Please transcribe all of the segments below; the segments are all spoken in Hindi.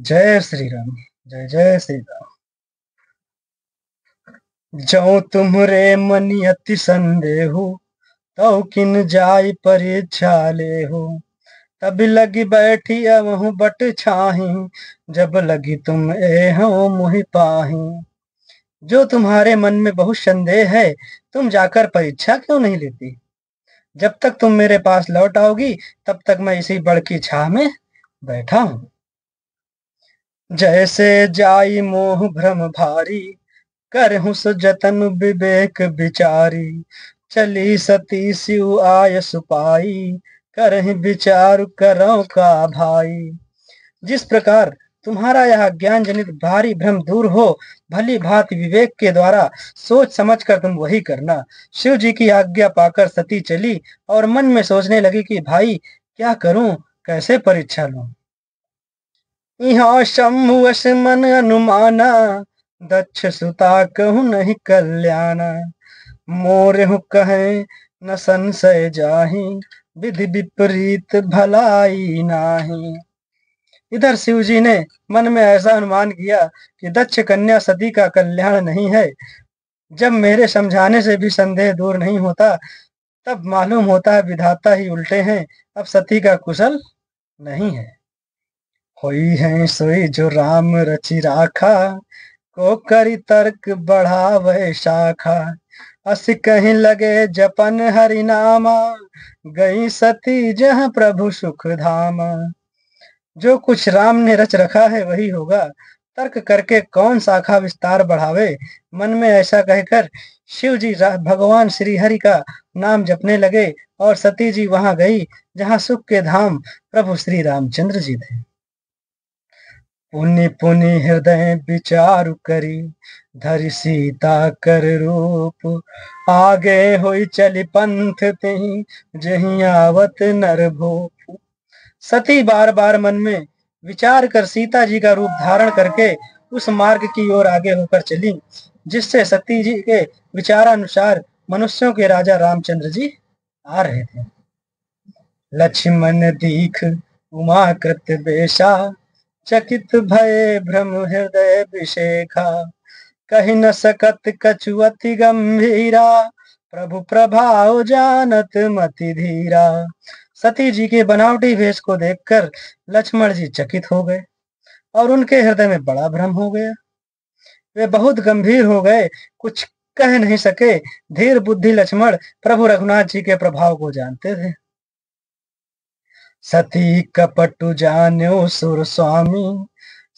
जय श्री राम। जय जय श्री राम। जौ तुम्हरे मनि अति संदेहु, तौ किन जाय परीक्षा लेहु। तब लगी बैठी अवहु बट छाही, जब लगी तुम एहो मुहि पाही। जो तुम्हारे मन में बहुत संदेह है, तुम जाकर परीक्षा क्यों नहीं लेती। जब तक तुम मेरे पास लौट आओगी, तब तक मैं इसी बड़ की छाह में बैठा हूँ। जैसे जाई मोह भ्रम भारी, करहु सो जतन विवेक विचारी। चली सती सिउ आय सुपाई, करहि विचार करो का भाई। जिस प्रकार तुम्हारा यह ज्ञान जनित भारी भ्रम दूर हो, भली भांति विवेक के द्वारा सोच समझ कर तुम वही करना। शिव जी की आज्ञा पाकर सती चली और मन में सोचने लगी कि भाई क्या करूं, कैसे परीक्षा लूं। यहाँ शंभु वश मन अनुमाना, दक्ष सुता कहूँ नहीं कल्याणा। मोरहु कहे न संशय जाहि, विधि विपरीत भलाई नाही। इधर शिव जी ने मन में ऐसा अनुमान किया कि दक्ष कन्या सती का कल्याण नहीं है। जब मेरे समझाने से भी संदेह दूर नहीं होता, तब मालूम होता है विधाता ही उल्टे हैं। अब सती का कुशल नहीं है। होई है सोई जो राम रचि राखा, को करी तर्क बढ़ावे शाखा। अस कहीं लगे जपन हरि नामा, गई सती जहाँ प्रभु सुख धामा। जो कुछ राम ने रच रखा है वही होगा, तर्क करके कौन शाखा विस्तार बढ़ावे। मन में ऐसा कहकर शिव जी भगवान श्री हरि का नाम जपने लगे और सती जी वहां गई जहां सुख के धाम प्रभु श्री रामचंद्र जी थे। पुनि पुनि हृदय विचारु करी, धरि सीता कर रूप। आगे होई चली पंथ तेहि, जहीं आवत नर भूप। सती बार बार मन में विचार कर सीता जी का रूप धारण करके उस मार्ग की ओर आगे होकर चली, जिससे सती जी के विचारानुसार मनुष्यों के राजा रामचंद्र जी आ रहे थे। लक्ष्मण दीख उमा कृत बेशा, चकित भय भ्रम हृदय विशेखा। कही न सकत कछु अति गंभीरा, प्रभु प्रभाव जानत मति धीरा। सती जी के बनावटी वेश को देखकर लक्ष्मण जी चकित हो गए और उनके हृदय में बड़ा भ्रम हो गया। वे बहुत गंभीर हो गए, कुछ कह नहीं सके। धीर बुद्धि लक्ष्मण प्रभु रघुनाथ जी के प्रभाव को जानते थे। सती कपटु जान्यो सुर स्वामी,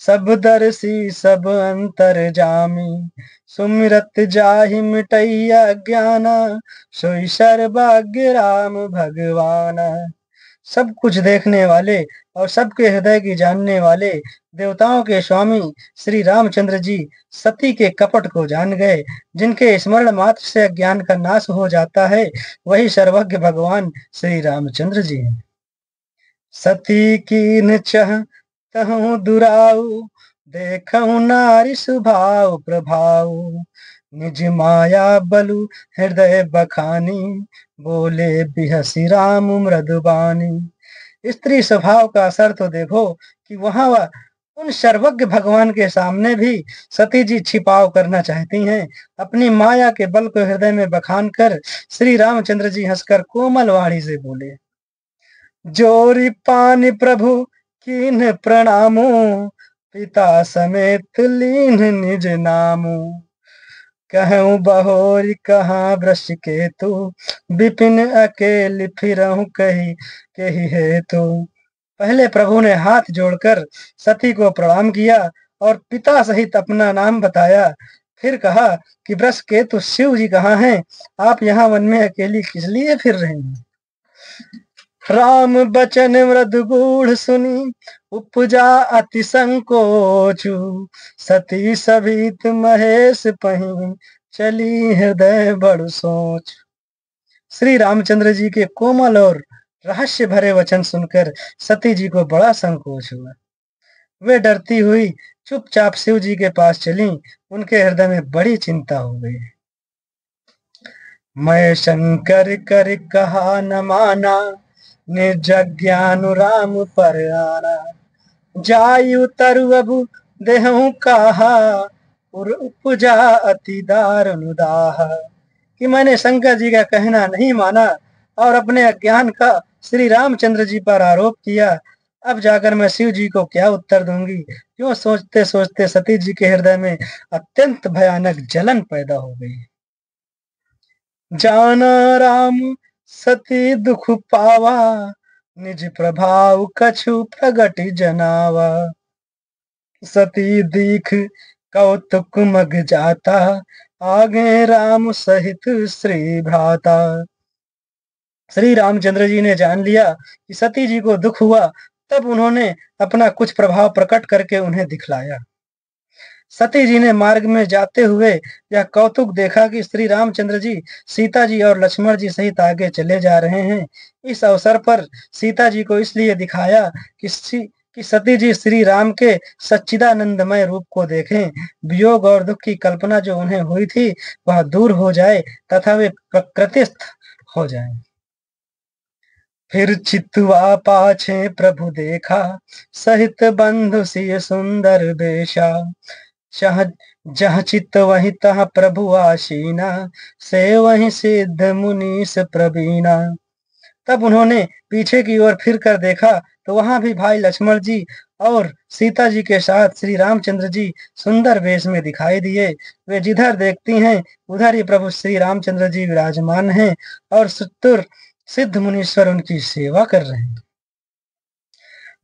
सब दर्शी सब अंतर जामी। सुमिरत जाहि मिटैया ज्ञाना, सोई सर्वज्ञ राम भगवाना। सब कुछ देखने वाले और सबके हृदय की जानने वाले देवताओं के स्वामी श्री रामचंद्र जी सती के कपट को जान गए। जिनके स्मरण मात्र से अज्ञान का नाश हो जाता है, वही सर्वज्ञ भगवान श्री रामचंद्र जी हैं। सती कीन चह तहु दुराऊ, देखहु नारी स्वभाव प्रभाव। निज माया बलु हृदय बखानी, बोले बिहसी राम मृदुबानी। स्त्री स्वभाव का असर तो देखो कि वहां उन सर्वज्ञ भगवान के सामने भी सती जी छिपाव करना चाहती हैं। अपनी माया के बल को हृदय में बखान कर श्री रामचंद्र जी हंसकर कोमल वाणी से बोले, जोरी पानी प्रभु कीन प्रणामो, पिता समेत लीन निज नामो। कहूँ बहोरी कहाँ वृष केतु, विपिन अकेली फिरहु कही कही हेतु। पहले प्रभु ने हाथ जोड़कर सती को प्रणाम किया और पिता सहित अपना नाम बताया। फिर कहा कि वृष केतु शिव जी कहाँ हैं, आप यहाँ वन में अकेली किस लिए फिर रहे हैं। राम बचन मृदु गूढ़ सुनी, उपजा अति संकोचु। सती सभित महेश पही, चली हृदय बड़ु सोच। श्री रामचंद्र जी के कोमल और रहस्य भरे वचन सुनकर सती जी को बड़ा संकोच हुआ। वे डरती हुई चुपचाप शिव जी के पास चली। उनके हृदय में बड़ी चिंता हो गई। मैं शंकर कर कहा न माना, निर्जज्ञानु राम पर आना। जायु तरु अबु देहु कहा, और उपजा अति दारुण दाह। कि मैंने शंकर जी का कहना नहीं माना और अपने अज्ञान का श्री रामचंद्र जी पर आरोप किया। अब जाकर मैं शिव जी को क्या उत्तर दूंगी। क्यों सोचते सोचते सती जी के हृदय में अत्यंत भयानक जलन पैदा हो गई। जाना राम सती दुख पावा, निज प्रभाव कछु प्रगट जनावा। सती दीख कौतुक मग जाता, आगे राम सहित श्री भ्राता। श्री रामचंद्र जी ने जान लिया कि सती जी को दुख हुआ, तब उन्होंने अपना कुछ प्रभाव प्रकट करके उन्हें दिखलाया। सती जी ने मार्ग में जाते हुए यह कौतुक देखा कि श्री रामचंद्र जी सीता जी और लक्ष्मण जी सहित आगे चले जा रहे हैं। इस अवसर पर सीता जी को इसलिए दिखाया कि सती जी श्री राम के सच्चिदानंदमय रूप को देखें, वियोग और दुख की कल्पना जो उन्हें हुई थी वह दूर हो जाए तथा वे प्रकृतिस्थ हो जाएं। फिर चितवा पाछे प्रभु देखा, सहित बंधु सिय सुंदर बेशा। जहाँ चित्त वही तहाँ प्रभु आसीना, से वही सिद्ध मुनीस प्रवीणा। तब उन्होंने पीछे की ओर फिर कर देखा तो वहां भी भाई लक्ष्मण जी और सीता जी के साथ श्री रामचंद्र जी सुंदर वेश में दिखाई दिए। वे जिधर देखती हैं उधर ही प्रभु श्री रामचंद्र जी विराजमान हैं और सुतुर सिद्ध मुनीश्वर उनकी सेवा कर रहे हैं।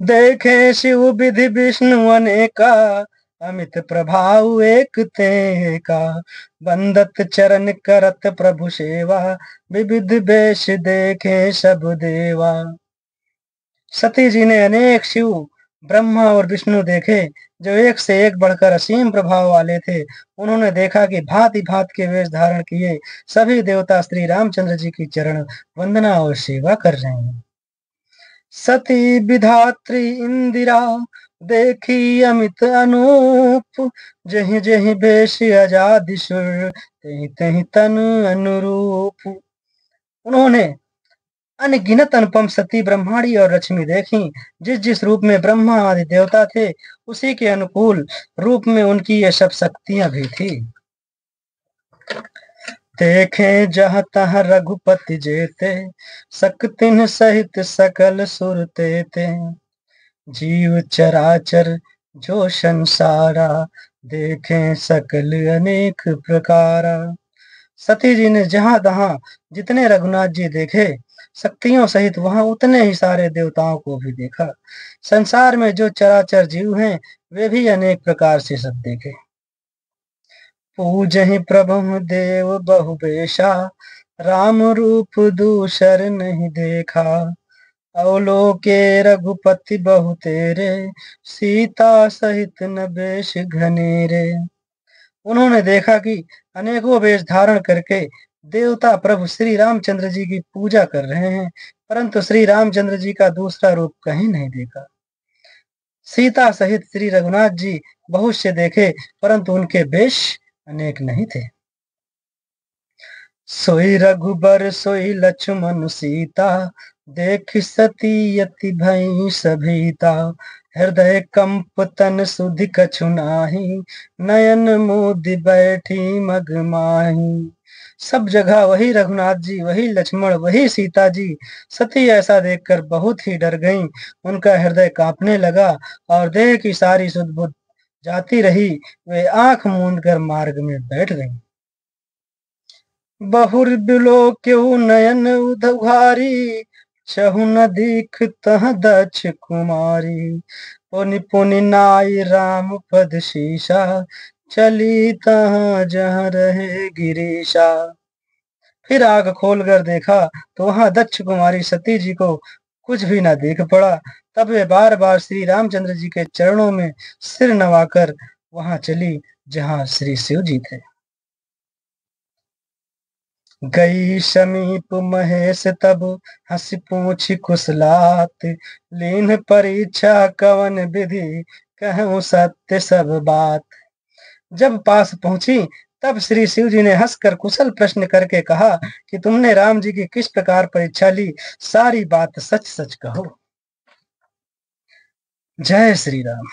देखे शिव विधि विष्णु अनेका, अमित प्रभाव एक ते का। बंदत चरण करत प्रभु सेवा, विविध वेश देखे सब देवा। सती जी ने अनेक शिव ब्रह्मा और विष्णु देखे जो एक से एक बढ़कर असीम प्रभाव वाले थे। उन्होंने देखा कि भांति भांति के वेश धारण किए सभी देवता श्री रामचंद्र जी की चरण वंदना और सेवा कर रहे हैं। सती विधात्री इंदिरा, देखी अमित अनूप। जहि जहि भेष आजादी सुर, तहि तहि तन अनुरूप। उन्होंने अनगिनत अनुपम सती ब्रह्माणी और लक्ष्मी देखी। जिस जिस रूप में ब्रह्मा आदि देवता थे उसी के अनुकूल रूप में उनकी ये सब शक्तियां भी थी। देखे जहाँ तहाँ रघुपति जेते, सकतिन सहित सकल सुर तेते। जीव चराचर जो संसारा, देखे सकल अनेक प्रकारा। सती जी ने जहां तहां जितने रघुनाथ जी देखे शक्तियों सहित वहां उतने ही सारे देवताओं को भी देखा। संसार में जो चराचर जीव हैं वे भी अनेक प्रकार से सब देखे। पूजहि प्रभु देव बहुवेशा, राम रूप दूसर नहीं देखा। अवलोके रघुपति बहु तेरे, सीता सहित न बेश घनेरे। उन्होंने देखा कि अनेकों वेश धारण करके देवता प्रभु श्री रामचंद्र जी की पूजा कर रहे हैं, परंतु श्री रामचंद्र जी का दूसरा रूप कहीं नहीं देखा। सीता सहित श्री रघुनाथ जी बहुत से देखे, परंतु उनके वेश अनेक नहीं थे। सोई रघुबर सोई लक्ष्मण सीता, देख सती यति भई सभीता। हृदय कंप तन सुधि कछु नाही, नयन मोदि बैठी मग माही। सब जगह वही रघुनाथ जी, वही लक्ष्मण, वही सीता जी। सती ऐसा देखकर बहुत ही डर गईं। उनका हृदय कांपने लगा और देह की सारी सुध बुध जाती रही। वे आंख मूंद कर मार्ग में बैठ गईं। बहुर बिलो क्यों नयन उधारी, चहु न दीख तह दक्ष कुमारी। पुनि पुनि नाई राम पद शीशा, चली तहाँ जहाँ रहे गिरीशा। फिर आंख खोलकर देखा तो वहां दक्ष कुमारी सती जी को कुछ भी न दिख पड़ा। तब वे बार बार श्री रामचंद्र जी के चरणों में सिर नवाकर वहां चली जहां श्री शिव जी थे। गई समीप महेश तब, हंस पूछ कुशलात। लीन परीक्षा कवन विधि, कहूँ सत्य सब बात। जब पास पहुंची तब श्री शिव जी ने हंसकर कुशल प्रश्न करके कहा कि तुमने राम जी की किस प्रकार परीक्षा ली, सारी बात सच सच कहो। जय श्री राम।